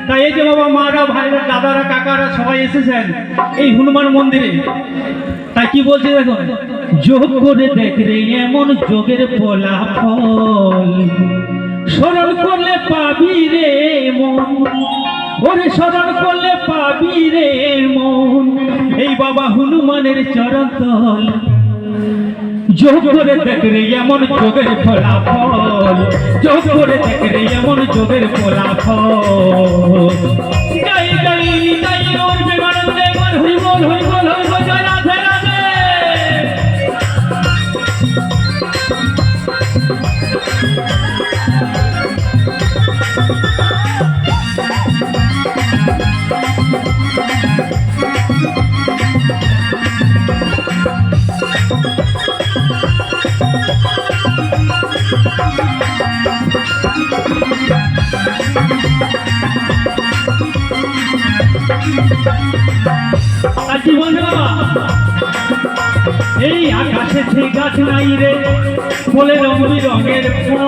তাই এই যে বাবা মারা ভাইরা দাদারা কাকারা সবাই এসেছেন এই হনুমান মন্দিরে। তাই কি বলছে দেখুন, যোগ করে দেখ রে এমন যোগের ফলাফল, স্মরণ করলে পাবি রে মন, ওরে স্মরণ করলে পাবি রে মন, এই বাবা হনুমানের চরণ তল। যোগ করে দেখ রে এমন যোগের ফলাফল, যোগ করে দেখ রে এমন যোগের ফলাফল। গাই গাই গাই ওর বিমানন্দে মন হরি বল হরি বল হরি বল, জয় রাধে রাধে। এই আকাশে ঠিক গাছ নাই রে বলে রং বিরঙের ফল,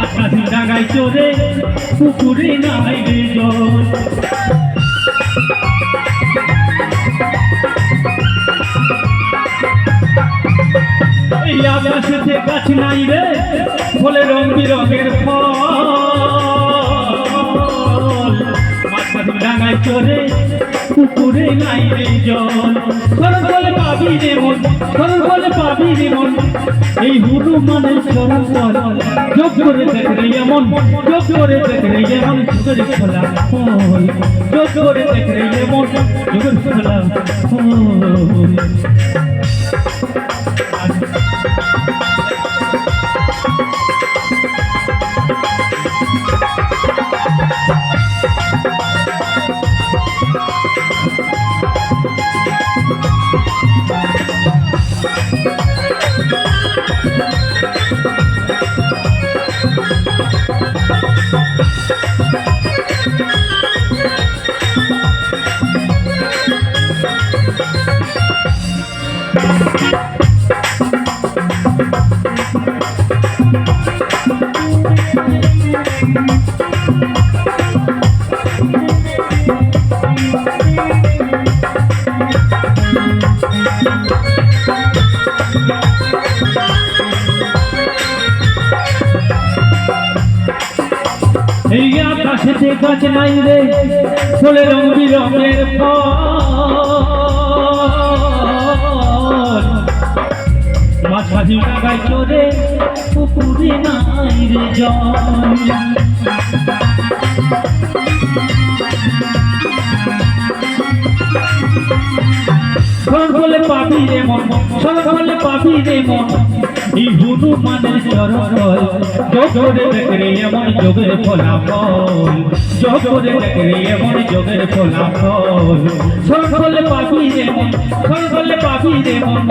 আকাশি ডাঙায় চড়ে পুকুরে নাই রে জল। এই আকাশে ঠিক গাছ নাই রে বলে রং বিরঙের ফল, ডাঙায় চড়ে পুকুরে নাই রে জল। স্মরণ করলে পাবি রে মন, স্মরণ করলে পাবি রে মন, এই হনুমানের চরণ তল। যোগ করে দেখ রে এমন, যোগ করে দেখ রে এমন যোগের ফলাফল, যোগ করে দেখ রে এমন যোগের ফলাফল। এই আকাশেতে গাছ নাই রে ফুলে রং বিরঙের ফল, মাছ ভাজি ডাঙায় চড়ে পুকুরে নাই রে জল। স্মরণ করলে পাবি রে মন, স্মরণ করলে পাবি রে মন, এই হনুমানের চরণ তল। যোগ করে দেখ রে এমন যোগের ফলাফল, যোগ করে দেখ রে এমন যোগের ফলাফল। স্মরণ করলে পাবি রে মন, স্মরণ করলে পাবি রে মন,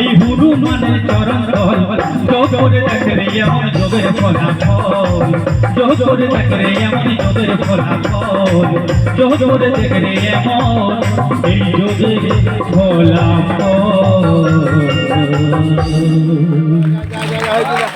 এই হনুমানের চরণ তল। যোগ করে দেখ রে এমন যোগের ফলাফল, যোগ করে দেখ রে এমন যোগের ফলাফল, যোগ করে দেখ রে এমন এই যোগের ফলাফল।